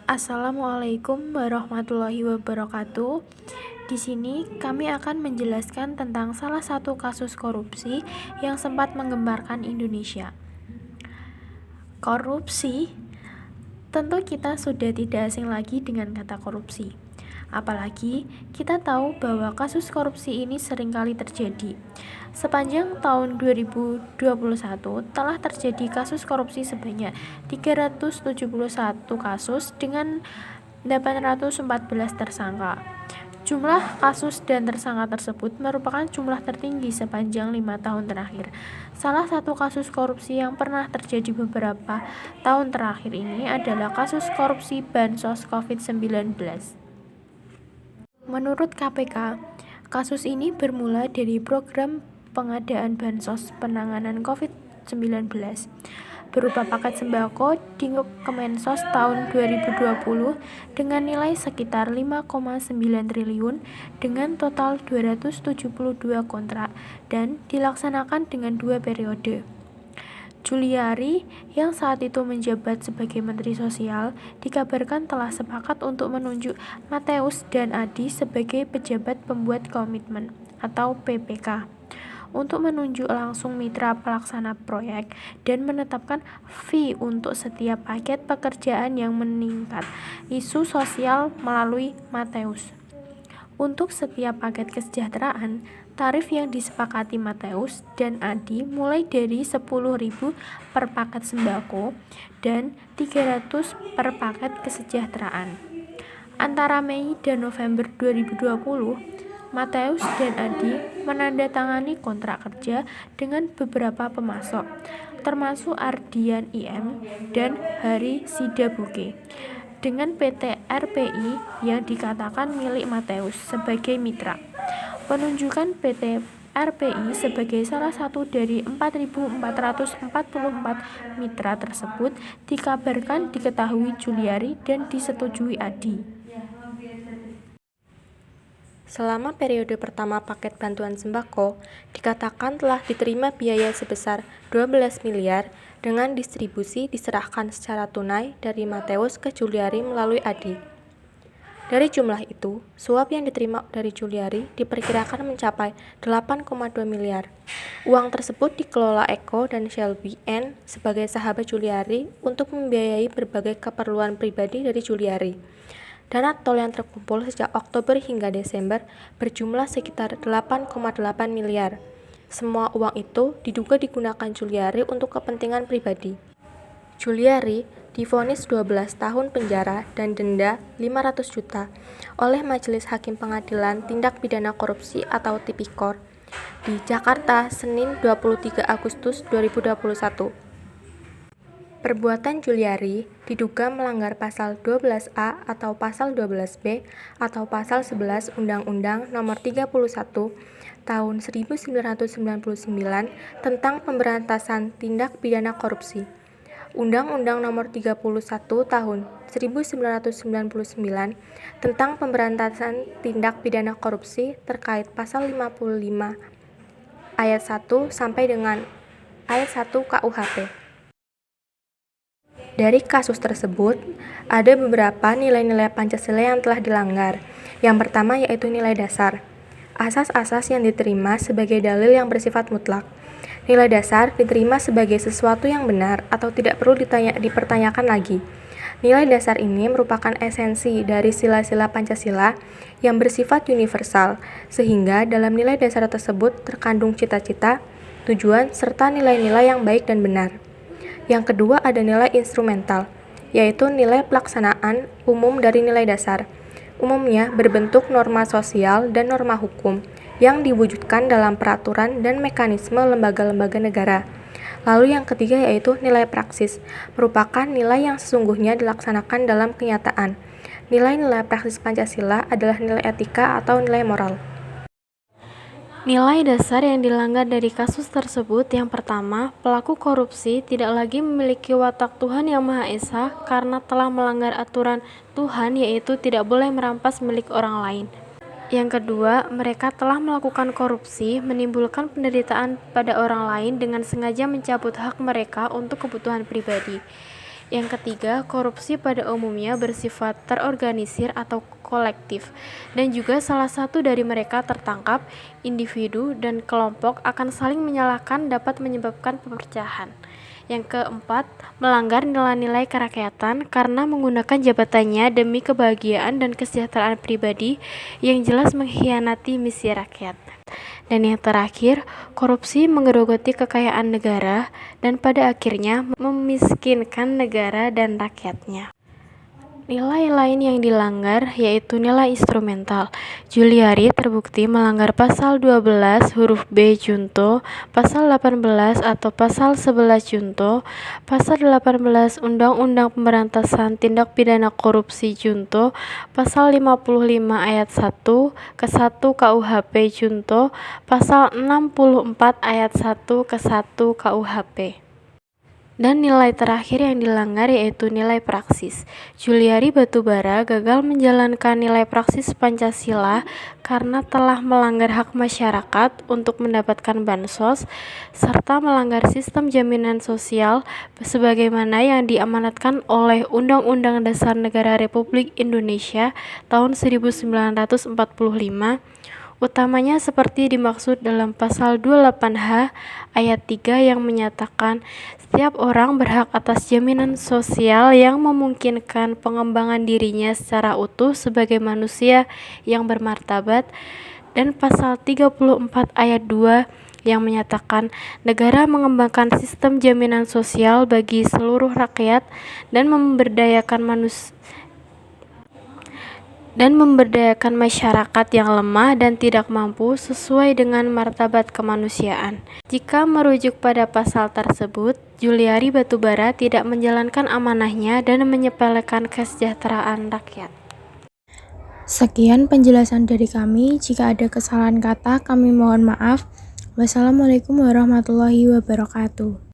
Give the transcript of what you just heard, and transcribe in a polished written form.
Assalamualaikum warahmatullahi wabarakatuh. Di sini kami akan menjelaskan tentang salah satu kasus korupsi yang sempat menggemparkan Indonesia. Korupsi, tentu kita sudah tidak asing lagi dengan kata korupsi. Apalagi kita tahu bahwa kasus korupsi ini seringkali terjadi. Sepanjang tahun 2021 telah terjadi kasus korupsi sebanyak 371 kasus dengan 814 tersangka. Jumlah kasus dan tersangka tersebut merupakan jumlah tertinggi sepanjang 5 tahun terakhir. Salah satu kasus korupsi yang pernah terjadi beberapa tahun terakhir ini adalah kasus korupsi Bansos COVID-19. Menurut KPK, kasus ini bermula dari program pengadaan Bansos penanganan COVID-19 berupa paket sembako di Kemensos tahun 2020 dengan nilai sekitar 5,9 triliun dengan total 272 kontrak dan dilaksanakan dengan 2 periode. Juliari yang saat itu menjabat sebagai Menteri Sosial dikabarkan telah sepakat untuk menunjuk Mateus dan Adi sebagai pejabat pembuat komitmen atau PPK untuk menunjuk langsung mitra pelaksana proyek dan menetapkan fee untuk setiap paket pekerjaan yang meningkat isu sosial melalui Mateus. Untuk setiap paket kesejahteraan, tarif yang disepakati Mateus dan Adi mulai dari 10.000 per paket sembako dan 300 per paket kesejahteraan. Antara Mei dan November 2020, Mateus dan Adi menandatangani kontrak kerja dengan beberapa pemasok, termasuk Ardian IM dan Hari Sidabuke, dengan PT RPI yang dikatakan milik Mateus sebagai mitra. Penunjukan PT RPI sebagai salah satu dari 4.444 mitra tersebut dikabarkan diketahui Juliari dan disetujui Adi. Selama periode pertama paket bantuan sembako, dikatakan telah diterima biaya sebesar 12 miliar dengan distribusi diserahkan secara tunai dari Mateus ke Juliari melalui Adi. Dari jumlah itu, suap yang diterima dari Juliari diperkirakan mencapai 8,2 miliar. Uang tersebut dikelola Eko dan Shelby N sebagai sahabat Juliari untuk membiayai berbagai keperluan pribadi dari Juliari. Dana tol yang terkumpul sejak Oktober hingga Desember berjumlah sekitar 8,8 miliar. Semua uang itu diduga digunakan Juliari untuk kepentingan pribadi. Juliari divonis 12 tahun penjara dan denda 500 juta oleh Majelis Hakim Pengadilan Tindak Pidana Korupsi atau Tipikor di Jakarta, Senin 23 Agustus 2021. Perbuatan Juliari diduga melanggar pasal 12A atau pasal 12B atau pasal 11 Undang-Undang Nomor 31 Tahun 1999 tentang Pemberantasan Tindak Pidana Korupsi. Undang-Undang Nomor 31 Tahun 1999 tentang Pemberantasan Tindak Pidana Korupsi terkait pasal 55 ayat 1 sampai dengan ayat 1 KUHP. Dari kasus tersebut, ada beberapa nilai-nilai Pancasila yang telah dilanggar. Yang pertama yaitu nilai dasar. Asas-asas yang diterima sebagai dalil yang bersifat mutlak. Nilai dasar diterima sebagai sesuatu yang benar atau tidak perlu dipertanyakan lagi. Nilai dasar ini merupakan esensi dari sila-sila Pancasila yang bersifat universal, sehingga dalam nilai dasar tersebut terkandung cita-cita, tujuan, serta nilai-nilai yang baik dan benar. Yang kedua ada nilai instrumental, yaitu nilai pelaksanaan umum dari nilai dasar. Umumnya berbentuk norma sosial dan norma hukum yang diwujudkan dalam peraturan dan mekanisme lembaga-lembaga negara. Lalu yang ketiga yaitu nilai praksis, merupakan nilai yang sesungguhnya dilaksanakan dalam kenyataan. Nilai-nilai praksis Pancasila adalah nilai etika atau nilai moral. Nilai dasar yang dilanggar dari kasus tersebut yang pertama, pelaku korupsi tidak lagi memiliki watak Tuhan Yang Maha Esa karena telah melanggar aturan Tuhan yaitu tidak boleh merampas milik orang lain. Yang kedua, mereka telah melakukan korupsi, menimbulkan penderitaan pada orang lain dengan sengaja mencabut hak mereka untuk kebutuhan pribadi. Yang ketiga, korupsi pada umumnya bersifat terorganisir atau kolektif, dan juga salah satu dari mereka tertangkap, individu dan kelompok akan saling menyalahkan dapat menyebabkan perpecahan. Yang keempat, melanggar nilai-nilai kerakyatan karena menggunakan jabatannya demi kebahagiaan dan kesejahteraan pribadi yang jelas mengkhianati misi rakyat. Dan yang terakhir, korupsi menggerogoti kekayaan negara dan pada akhirnya memiskinkan negara dan rakyatnya. Nilai lain yang dilanggar yaitu nilai instrumental. Juliari terbukti melanggar pasal 12 huruf B junto, pasal 18 atau pasal 11 junto, pasal 18 Undang-Undang Pemberantasan Tindak Pidana Korupsi junto, pasal 55 ayat 1 ke 1 KUHP junto, pasal 64 ayat 1 ke 1 KUHP. Dan nilai terakhir yang dilanggar yaitu nilai praksis. Juliari Batubara gagal menjalankan nilai praksis Pancasila karena telah melanggar hak masyarakat untuk mendapatkan bansos, serta melanggar sistem jaminan sosial sebagaimana yang diamanatkan oleh Undang-Undang Dasar Negara Republik Indonesia tahun 1945, utamanya seperti dimaksud dalam pasal 28H ayat 3 yang menyatakan setiap orang berhak atas jaminan sosial yang memungkinkan pengembangan dirinya secara utuh sebagai manusia yang bermartabat, dan pasal 34 ayat 2 yang menyatakan negara mengembangkan sistem jaminan sosial bagi seluruh rakyat dan memberdayakan masyarakat yang lemah dan tidak mampu sesuai dengan martabat kemanusiaan. Jika merujuk pada pasal tersebut, Juliari Batubara tidak menjalankan amanahnya dan menyepelekan kesejahteraan rakyat. Sekian penjelasan dari kami. Jika ada kesalahan kata, kami mohon maaf. Wassalamualaikum warahmatullahi wabarakatuh.